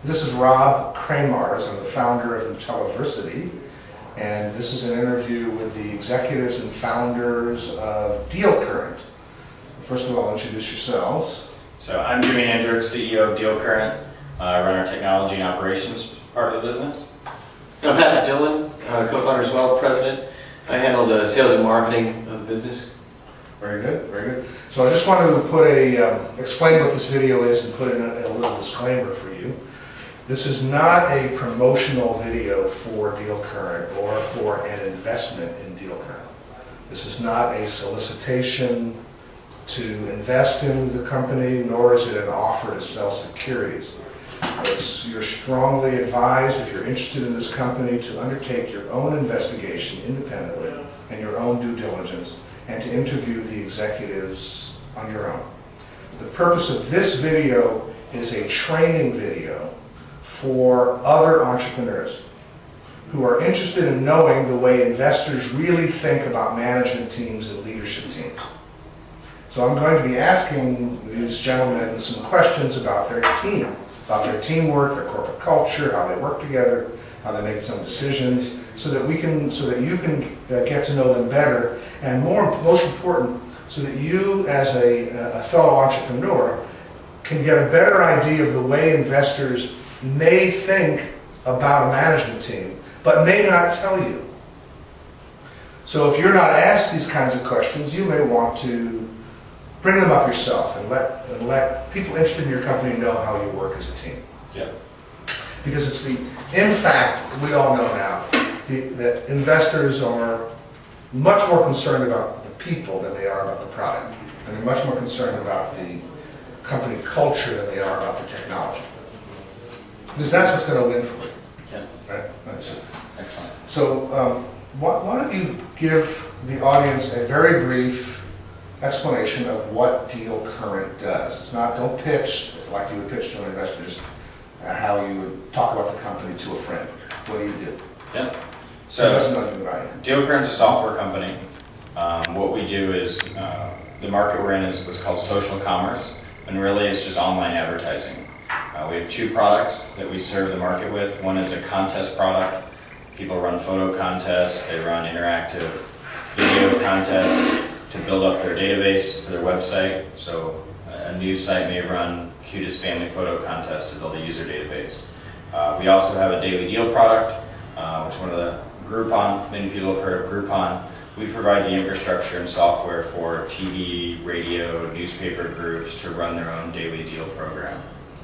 This is Rob Kramarz. I'm the founder of Intelliversity, and this is an interview with the executives and founders of Dillon. First of all, introduce yourselves. So I'm Hendricks, CEO of Dillon. I run our technology and operations part of the business. I'm Dillon, co-founder as well, president. I handle the sales and marketing of the business. Very good, very good. So I just want to explain what this video is and put in a little disclaimer for you. This is not a promotional video for Dillon or for an investment in Dillon. This is not a solicitation to invest in the company, nor is it an offer to sell securities. You're strongly advised, if you're interested in this company, to undertake your own investigation independently and your own due diligence, and to interview the executives on your own. The purpose of this video is a training video for other entrepreneurs who are interested in knowing the way investors really think about management teams and leadership teams. So I'm going to be asking these gentlemen some questions about their team, about their teamwork, their corporate culture, how they work together, how they make some decisions, so that you can get to know them better, and most important, so that you as a fellow entrepreneur can get a better idea of the way investors may think about a management team, but may not tell you. So if you're not asked these kinds of questions, you may want to bring them up yourself and let people interested in your company know how you work as a team. Yeah. Because in fact, we all know now that investors are much more concerned about the people than they are about the product. And they're much more concerned about the company culture than they are about the technology. Because that's what's going to win for you. Yeah. Right? That's Excellent. So why don't you give the audience a very brief explanation of what Dillon does. It's not, don't pitch like you would pitch to an investor, just how you would talk about the company to a friend. What do you do? Yeah. So doesn't know anything about you. Dillon's a software company. What we do is, the market we're in is what's called social commerce, and really it's just online advertising. We have two products that we serve the market with. One is a contest product. People run photo contests, they run interactive video contests to build up their database for their website. So a news site may run cutest family photo contest to build a user database. We also have a daily deal product, which is one of the Groupon. Many people have heard of Groupon. We provide the infrastructure and software for TV, radio, newspaper groups to run their own daily deal program.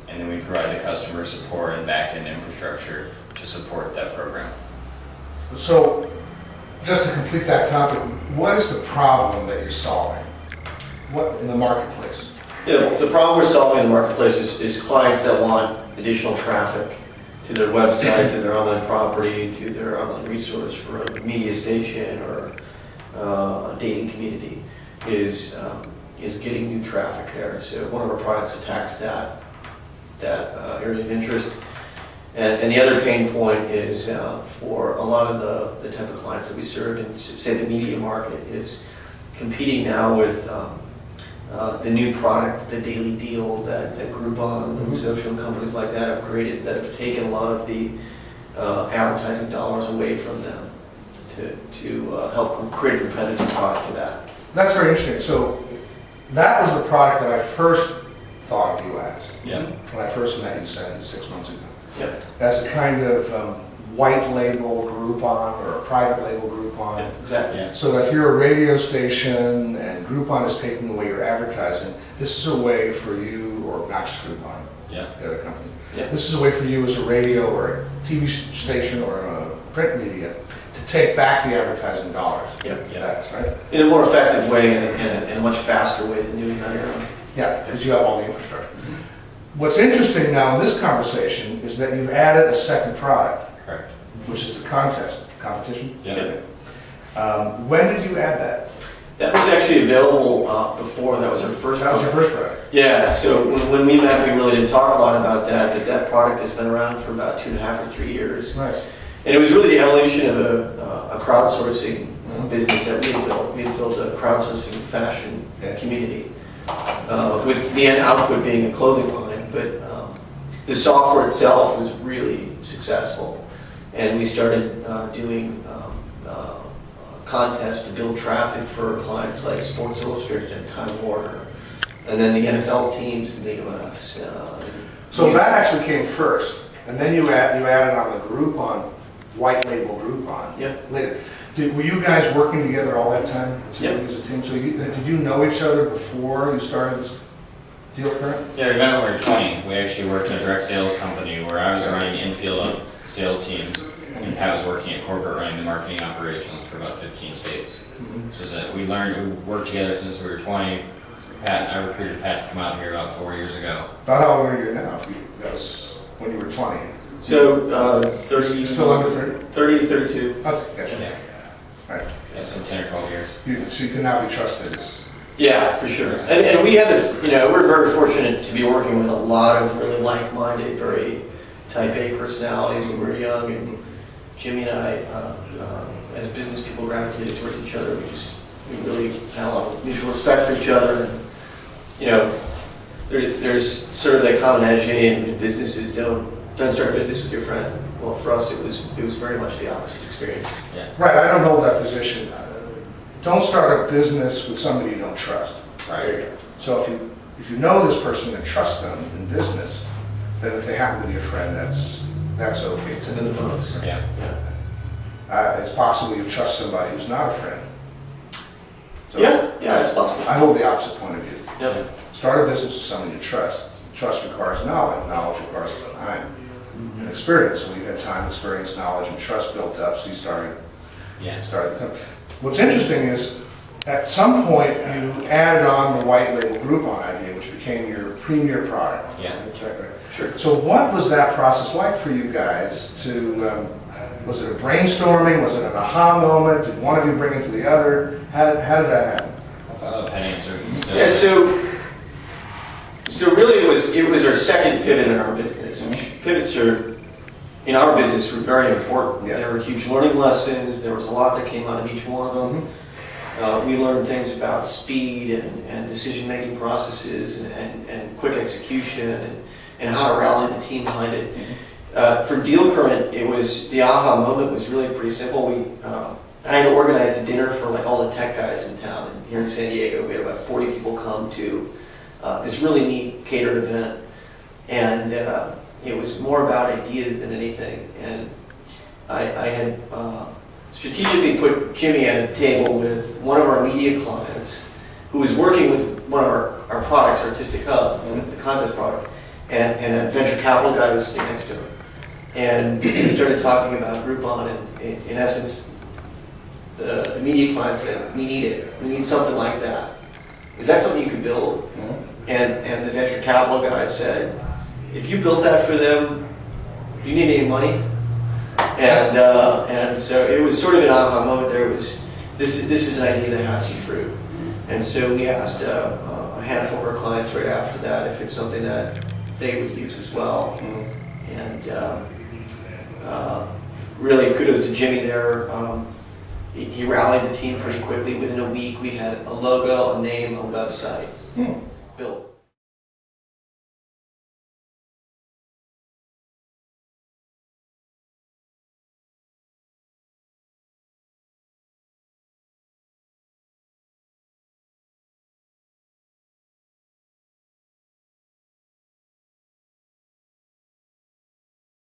And then we provide the customer support and back-end infrastructure to support that program. So, just to complete that topic, what is the problem that you're solving? What in the marketplace? Yeah, the problem we're solving in the marketplace is clients that want additional traffic to their website, to their online property, to their online resource for a media station or a dating community, is getting new traffic there. So one of our products attacks that area of interest. And the other pain point is for a lot of the type of clients that we serve in, say, the media market, is competing now with the new product, the daily deal that Groupon and social companies like that have created, that have taken a lot of the advertising dollars away from them to help create a competitive product to that. That's very interesting. So that was the product that I first thought of you as. Yeah. When I first met you 6 months ago. Yep. As a kind of white label Groupon or a private label Groupon. Yeah, exactly. Yeah. So if you're a radio station and Groupon is taking away your advertising, this is a way for you, or not just Groupon, Yeah. the other company. Yeah. This is a way for you as a radio or a TV station or a print media to take back the advertising dollars. Yeah. That's right. In a more effective way and in a much faster way than doing it on your own. Yeah, because you have all the infrastructure. What's interesting now in this conversation is that you've added a second product, Correct. which is the competition. Yeah. When did you add that? That was actually available before. That was our first That was product. your first product. Yeah, so when we met, we really didn't talk a lot about that, but that product has been around for about 2.5 or 3 years. Nice. And it was really the evolution of a crowdsourcing business that we had built. We had built a crowdsourcing fashion community, with the end output being a clothing line. But the software itself was really successful, and we started doing contests to build traffic for clients like Sports Illustrated and Time Warner, and then the NFL teams and the US. So that actually came first, and then you added on the Groupon, white label Groupon. Yep. Later. Were you guys working together all that time? Yep. As a team? So did you know each other before you started this Deal Current? Yeah, I remember when we were 20, we actually worked in a direct sales company where I was running infield sales teams, and Pat was working at corporate running the marketing operations for about 15 states. So that we worked together since we were 20. I recruited Pat to come out here about 4 years ago. About how old are you now? That was when you were 20. So 30. You still under 30? 30 to 32. That's gotcha. Yeah. All right. Yeah, some 10 or 12 years. So you can now be trusted. Yeah, for sure. And we had we're very fortunate to be working with a lot of really like-minded, very type A personalities when we were young. And Jimmy and I, as business people, gravitated towards each other. We really had a lot of mutual respect for each other. And, there's sort of that common adage in businesses: don't start a business with your friend. Well, for us, it was very much the opposite experience. Yeah. Right, I don't hold that position. Don't start a business with somebody you don't trust. Right. So if you know this person and trust them in business, then if they happen to be a friend, that's okay. It's another bonus. Yeah. It's possible you trust somebody who's not a friend. So Yeah, it's possible. I hold the opposite point of view. Yep. Start a business with someone you trust. Trust requires knowledge. Knowledge requires time and experience. So you had time, experience, knowledge, and trust built up. So you started. What's interesting is, at some point, you added on the white label Groupon idea, which became your premier product. Yeah. That's right. Sure. So what was that process like for you guys to, was it a brainstorming? Was it an aha moment? Did one of you bring it to the other? How did that happen? I'll let Pat answer. Yeah, so really it was our second pivot in our business. Pivots in our business were very important. Yeah. There were huge learning lessons. There was a lot that came out of each one of them. We learned things about speed and decision-making processes and quick execution and how to rally the team behind it. For Deal Current, the aha moment was really pretty simple. I had organized a dinner for all the tech guys in town. And here in San Diego, we had about 40 people come to this really neat catered event. And it was more about ideas than anything. And I had strategically put Jimmy at a table with one of our media clients who was working with one of our products, Artistic Hub, the contest product, and a venture capital guy was sitting next to him. And we started talking about Groupon, and in essence, the media client said, we need it. We need something like that. Is that something you can build? And the venture capital guy said, if you built that for them, do you need any money? And so it was sort of an aha moment there. This is an idea that has some fruit. And so we asked a handful of our clients right after that if it's something that they would use as well. And really kudos to Jimmy there. He rallied the team pretty quickly. Within a week, we had a logo, a name, a website built.